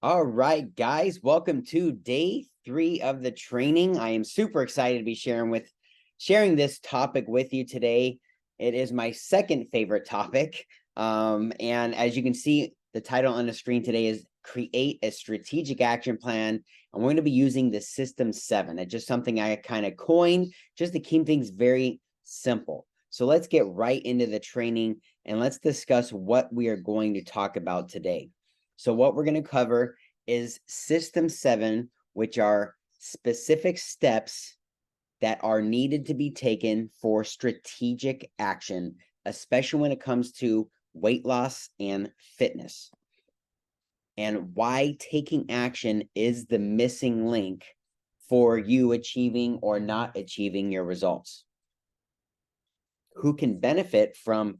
All right, guys, welcome to day 3 of the training. I am super excited to be sharing this topic with you today. It is my second favorite topic. And as you can see, the title on the screen today is Create a Strategic Action Plan. And we're going to be using the System 7. It's just something I kind of coined just to keep things very simple. So let's get right into the training and let's discuss what we are going to talk about today. So what we're going to cover is System 7, which are specific steps that are needed to be taken for strategic action, especially when it comes to weight loss and fitness, and why taking action is the missing link for you achieving or not achieving your results. Who can benefit from,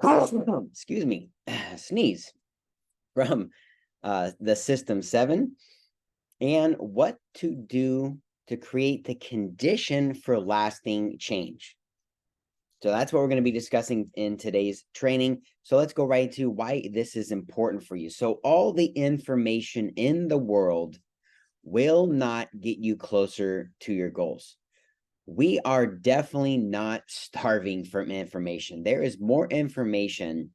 excuse me, sneeze, from the System 7, and what to do to create the condition for lasting change. So that's what we're going to be discussing in today's training. So let's go right to why this is important for you. So all the information in the world will not get you closer to your goals. We are definitely not starving for information. There is more information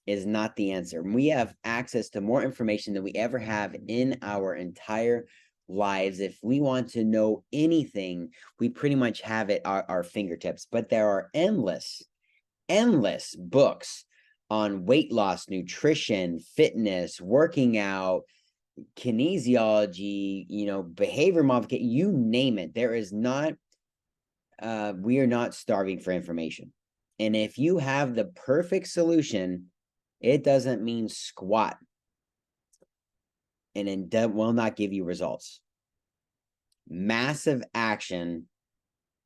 is not the answer. We have access to more information than we ever have in our entire lives. If we want to know anything, we pretty much have it at our fingertips. But there are endless books on weight loss, nutrition, fitness, working out, kinesiology, behavior modification, you name it. There is not, we are not starving for information. And if you have the perfect solution, it doesn't mean squat, and it will not give you results. Massive action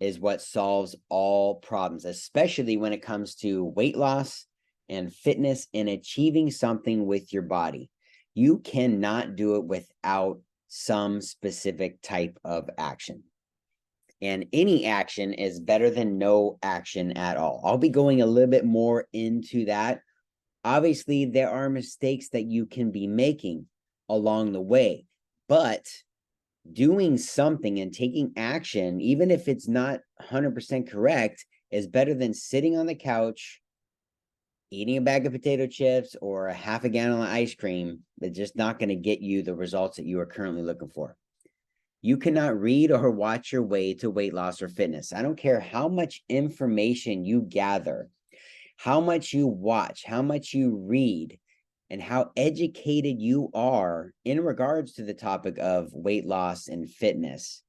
is what solves all problems, especially when it comes to weight loss and fitness and achieving something with your body. You cannot do it without some specific type of action. And any action is better than no action at all. I'll be going a little bit more into that. Obviously, there are mistakes that you can be making along the way, but doing something and taking action, even if it's not 100% correct, is better than sitting on the couch, eating a bag of potato chips or a half a gallon of ice cream. That's just not going to get you the results that you are currently looking for. You cannot read or watch your way to weight loss or fitness. I don't care how much information you gather, how much you watch, how much you read, and how educated you are in regards to the topic of weight loss and fitness.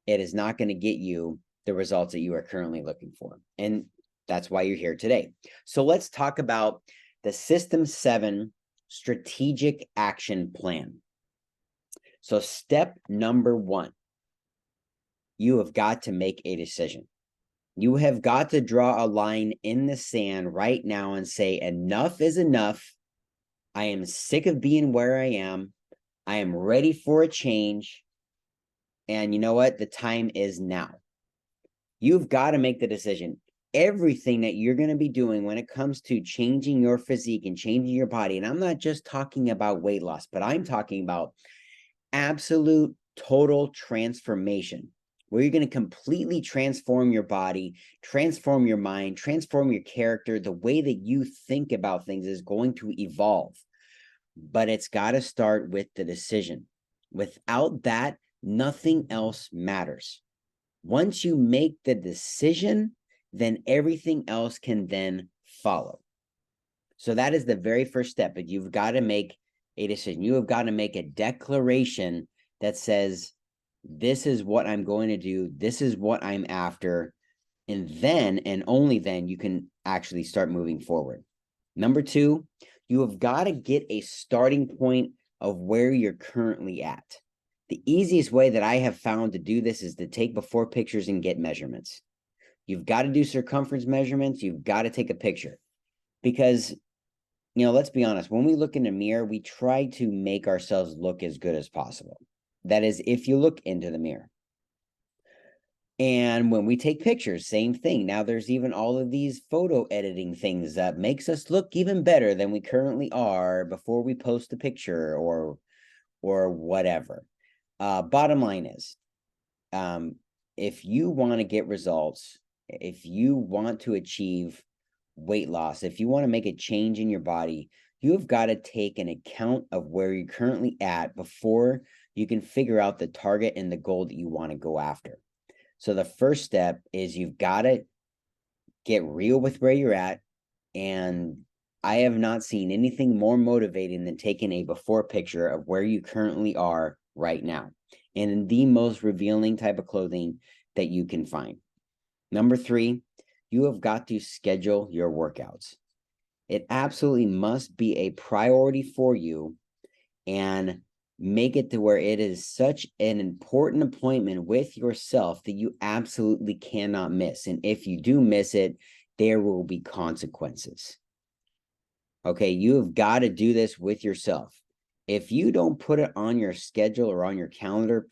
It is not going to get you the results that you are currently looking for. And that's why you're here today. So let's talk about the System 7 Strategic Action Plan. So step number 1, you have got to make a decision. You have got to draw a line in the sand right now and say, enough is enough. I am sick of being where I am. I am ready for a change. And you know what? The time is now. You've got to make the decision. Everything that you're going to be doing when it comes to changing your physique and changing your body, and I'm not just talking about weight loss, but I'm talking about absolute total transformation, where you're going to completely transform your body, transform your mind, transform your character. The way that you think about things is going to evolve, but it's got to start with the decision. Without that, nothing else matters. Once you make the decision, then everything else can then follow. So that is the very first step, but you've got to make a decision. You have got to make a declaration that says, this is what I'm going to do. This is what I'm after. And then, and only then, you can actually start moving forward. Number 2, you have got to get a starting point of where you're currently at. The easiest way that I have found to do this is to take before pictures and get measurements. You've got to do circumference measurements. You've got to take a picture, because let's be honest, when we look in a mirror, we try to make ourselves look as good as possible. That is, if you look into the mirror. And when we take pictures, same thing. Now there's even all of these photo editing things that makes us look even better than we currently are before we post a picture, or or whatever. Bottom line is, if you want to get results, if you want to achieve weight loss, if you want to make a change in your body, you have got to take an account of where you're currently at before you can figure out the target and the goal that you want to go after. So the first step is you've got to get real with where you're at. And I have not seen anything more motivating than taking a before picture of where you currently are right now, and in the most revealing type of clothing that you can find. Number 3, you have got to schedule your workouts. It absolutely must be a priority for you, and make it to where it is such an important appointment with yourself that you absolutely cannot miss. And if you do miss it, there will be consequences. Okay, you have got to do this with yourself. If you don't put it on your schedule or on your calendar,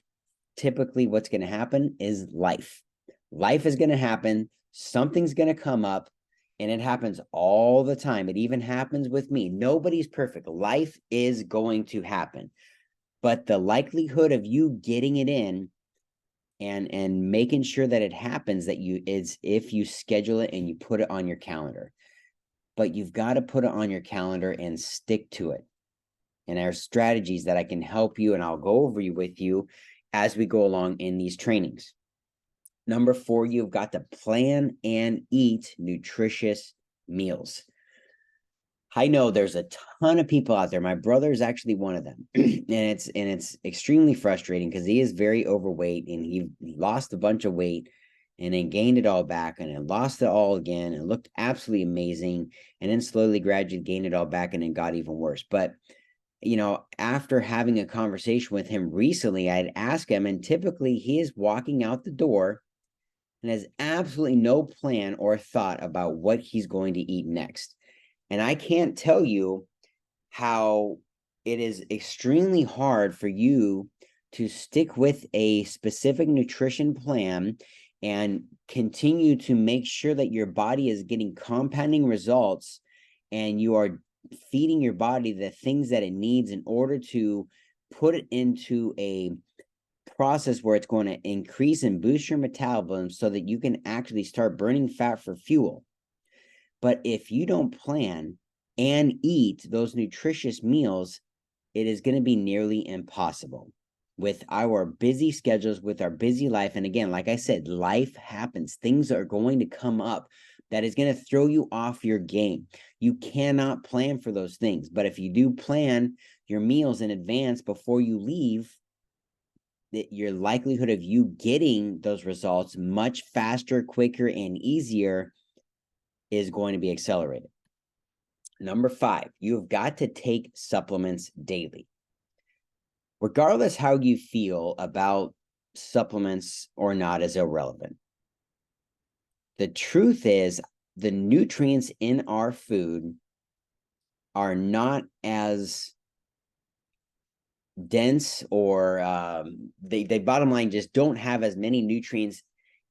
typically what's going to happen is life. Life is going to happen. Something's going to come up, and it happens all the time. It even happens with me. Nobody's perfect. Life is going to happen. But the likelihood of you getting it in and making sure that it happens is if you schedule it and you put it on your calendar. But you've got to put it on your calendar and stick to it. And there are strategies that I can help you, and I'll go over with you as we go along in these trainings. Number 4, you've got to plan and eat nutritious meals. I know there's a ton of people out there. My brother is actually one of them. and it's extremely frustrating because he is very overweight, and he lost a bunch of weight and then gained it all back and then lost it all again and looked absolutely amazing, and then slowly, gradually gained it all back and then got even worse. But, after having a conversation with him recently, I'd ask him, and typically he is walking out the door and has absolutely no plan or thought about what he's going to eat next. And I can't tell you how it is extremely hard for you to stick with a specific nutrition plan and continue to make sure that your body is getting compounding results, and you are feeding your body the things that it needs in order to put it into a process where it's going to increase and boost your metabolism so that you can actually start burning fat for fuel. But if you don't plan and eat those nutritious meals, it is going to be nearly impossible with our busy schedules, with our busy life. And again, like I said, life happens. Things are going to come up that is going to throw you off your game. You cannot plan for those things. But if you do plan your meals in advance before you leave, your likelihood of you getting those results much faster, quicker, and easier is going to be accelerated. Number 5, you've got to take supplements daily. Regardless how you feel about supplements or not is irrelevant. The truth is, the nutrients in our food are not as dense, or they bottom line just don't have as many nutrients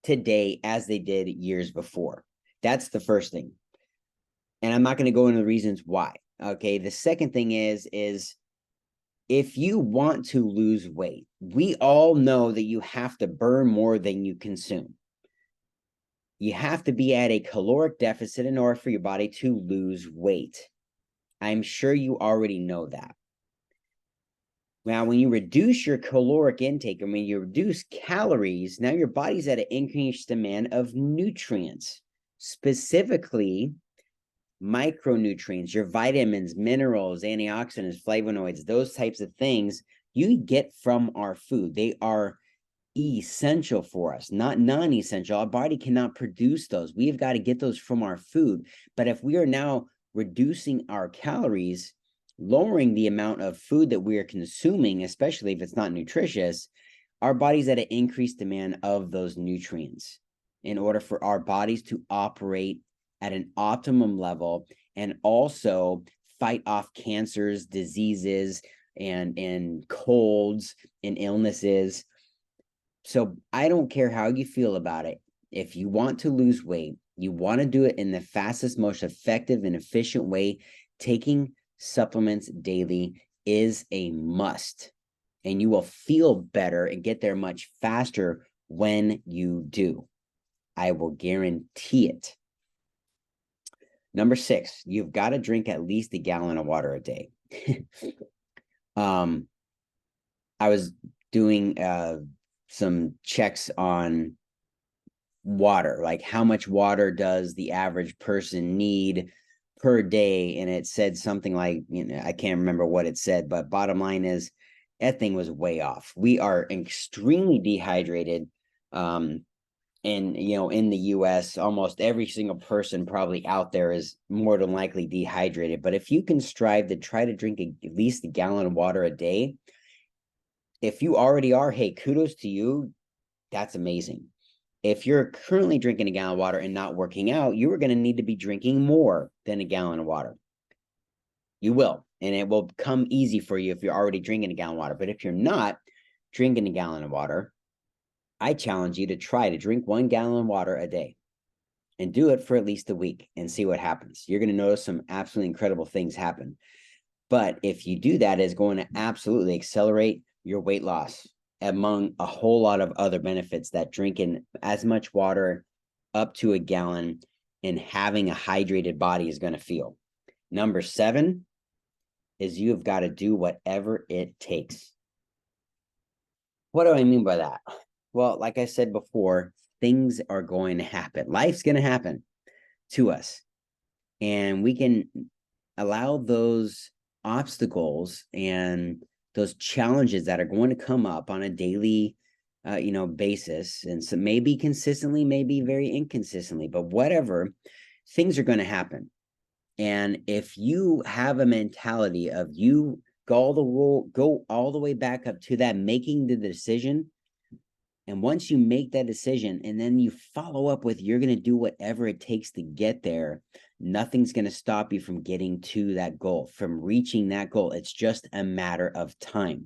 today as they did years before. That's the first thing. And I'm not going to go into the reasons why. Okay. The second thing is if you want to lose weight, we all know that you have to burn more than you consume. You have to be at a caloric deficit in order for your body to lose weight. I'm sure you already know that. Now, when you reduce your caloric intake, and when you reduce calories, now your body's at an increased demand of nutrients, specifically micronutrients, your vitamins, minerals, antioxidants, flavonoids, those types of things you get from our food. They are essential for us, not non-essential. Our body cannot produce those. We've got to get those from our food. But if we are now reducing our calories, lowering the amount of food that we are consuming, especially if it's not nutritious, our body's at an increased demand of those nutrients in order for our bodies to operate at an optimum level and also fight off cancers, diseases, and colds and illnesses. So I don't care how you feel about it. If you want to lose weight, you want to do it in the fastest, most effective and efficient way, taking supplements daily is a must. and you will feel better and get there much faster when you do. I will guarantee it. Number 6, you've got to drink at least a gallon of water a day. I was doing some checks on water, like how much water does the average person need per day, and it said something like, I can't remember what it said, but bottom line is that thing was way off. We are extremely dehydrated. And in the US, almost every single person probably out there is more than likely dehydrated. But if you can strive to try to drink at least a gallon of water a day, if you already are, hey, kudos to you. That's amazing. If you're currently drinking a gallon of water and not working out, you are going to need to be drinking more than a gallon of water. You will, and it will come easy for you if you're already drinking a gallon of water. But if you're not drinking a gallon of water, I challenge you to try to drink 1 gallon of water a day and do it for at least a week and see what happens. You're going to notice some absolutely incredible things happen. But if you do that, it's going to absolutely accelerate your weight loss, among a whole lot of other benefits that drinking as much water, up to a gallon, and having a hydrated body is going to feel. Number 7 is you've got to do whatever it takes. What do I mean by that? Well, like I said before, things are going to happen. Life's going to happen to us. And we can allow those obstacles and those challenges that are going to come up on a daily basis, and so maybe consistently, maybe very inconsistently, but whatever, things are going to happen. And if you have a mentality of you go all the way back up to that making the decision, and once you make that decision and then you follow up with you're going to do whatever it takes to get there, nothing's going to stop you from getting to that goal, from reaching that goal. It's just a matter of time.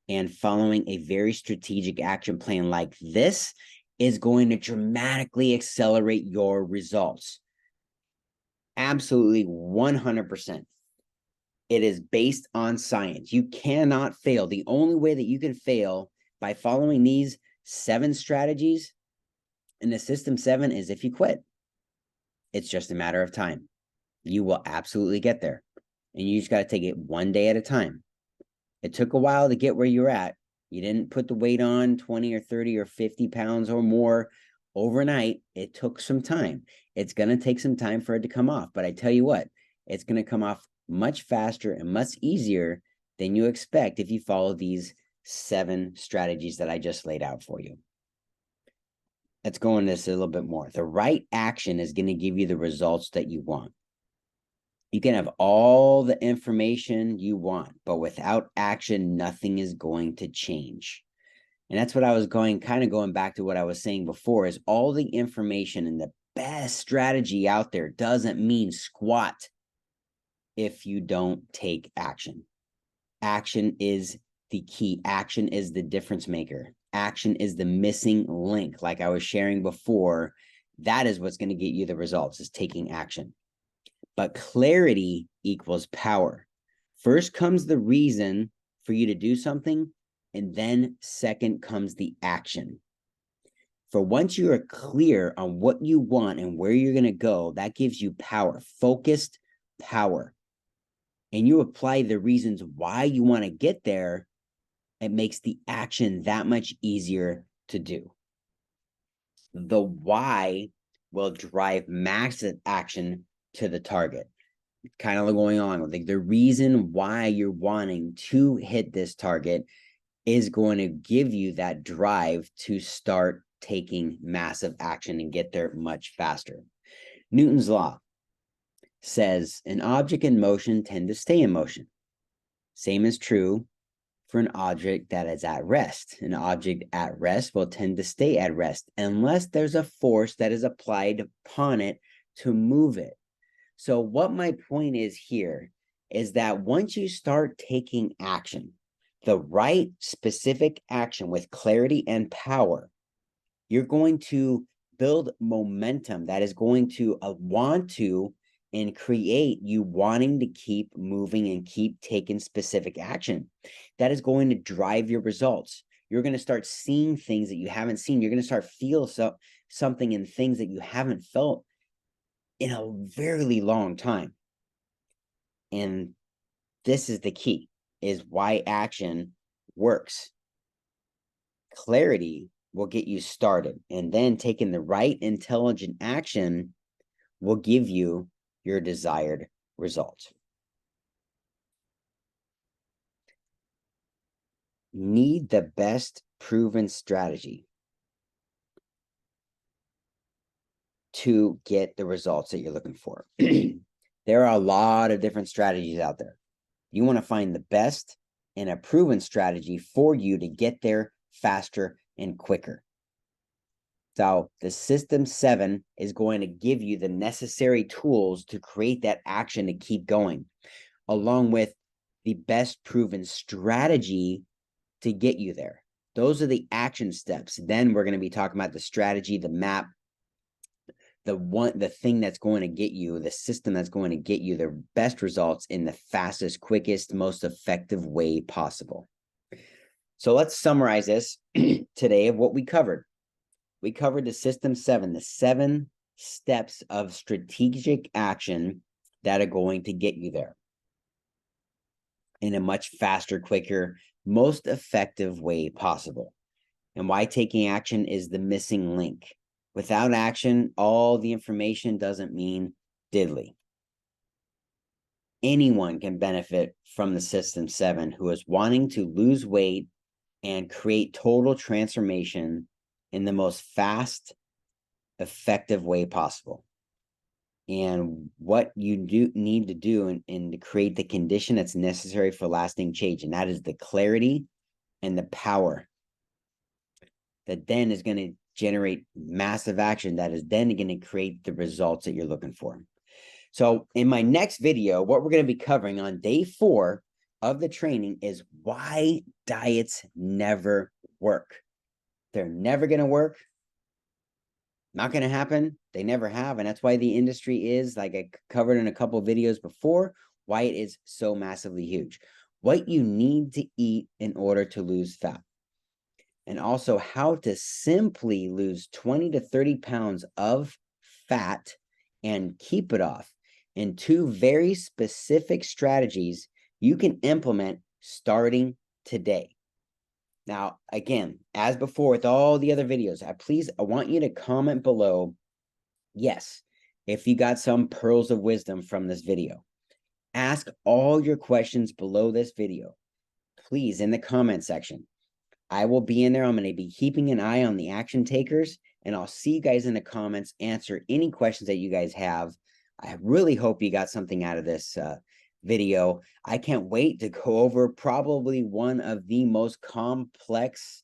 And following a very strategic action plan like this is going to dramatically accelerate your results. Absolutely 100%. It is based on science. You cannot fail. The only way that you can fail by following these 7 strategies in the system 7 is if you quit. It's just a matter of time. You will absolutely get there. And you just got to take it one day at a time. It took a while to get where you're at. You didn't put the weight on 20 or 30 or 50 pounds or more overnight. It took some time. It's going to take some time for it to come off. But I tell you what, it's going to come off much faster and much easier than you expect if you follow these 7 strategies that I just laid out for you. Let's go into this a little bit more. The right action is going to give you the results that you want. You can have all the information you want, but without action, nothing is going to change. And that's what I was going back to what I was saying before, is all the information and the best strategy out there doesn't mean squat if you don't take action. Action is the key. Action is the difference maker. Action is the missing link. Like I was sharing before, that is what's going to get you the results, is taking action. But clarity equals power. First comes the reason for you to do something, and then second comes the action. For once you are clear on what you want and where you're going to go, that gives you power, focused power. And you apply the reasons why you want to get there, it makes the action that much easier to do. The why will drive massive action to the target. Kind of going on, like the reason why you're wanting to hit this target is going to give you that drive to start taking massive action and get there much faster. Newton's law says an object in motion tends to stay in motion. Same is true for an object that is at rest. An object at rest will tend to stay at rest unless there's a force that is applied upon it to move it. So what my point is here is that once you start taking action, the right specific action with clarity and power, you're going to build momentum that is going to want to and create you wanting to keep moving and keep taking specific action. That is going to drive your results. You're going to start seeing things that you haven't seen. You're going to start feel something in things that you haven't felt in a very long time. And this is the key, is why action works. Clarity will get you started, and then taking the right intelligent action will give you your desired result. Need the best proven strategy to get the results that you're looking for. There are a lot of different strategies out there. You want to find the best and a proven strategy for you to get there faster and quicker. So the System 7 is going to give you the necessary tools to create that action to keep going, along with the best proven strategy to get you there. Those are the action steps. Then we're going to be talking about the strategy, the map, the thing that's going to get you, the system that's going to get you the best results in the fastest, quickest, most effective way possible. So let's summarize this today of what we covered. We covered the System 7, the 7 steps of strategic action that are going to get you there in a much faster, quicker, most effective way possible. And why taking action is the missing link. Without action, all the information doesn't mean diddly. Anyone can benefit from the System 7 who is wanting to lose weight and create total transformation in the most fast, effective way possible. And what you need to do and to create the condition that's necessary for lasting change, and that is the clarity and the power that then is going to generate massive action that is then going to create the results that you're looking for. So in my next video, what we're going to be covering on day 4 of the training is why diets never work. They're never going to work. Not going to happen. They never have. And that's why the industry is, like I covered in a couple of videos before, why it is so massively huge. What you need to eat in order to lose fat. And also how to simply lose 20 to 30 pounds of fat and keep it off in 2 very specific strategies you can implement starting today. Now, again, as before with all the other videos, I want you to comment below, yes, if you got some pearls of wisdom from this video. Ask all your questions below this video, please, in the comment section. I will be in there. I'm going to be keeping an eye on the action takers, and I'll see you guys in the comments, answer any questions that you guys have. I really hope you got something out of this video. I can't wait to go over probably one of the most complex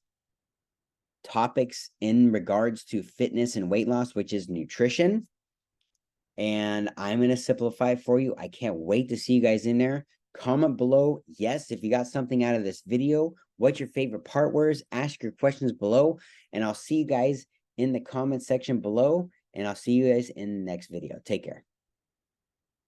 topics in regards to fitness and weight loss, which is nutrition. And I'm going to simplify it for you. I can't wait to see you guys in there. Comment below, yes, if you got something out of this video, what your favorite part was, ask your questions below, and I'll see you guys in the comment section below, and I'll see you guys in the next video. Take care.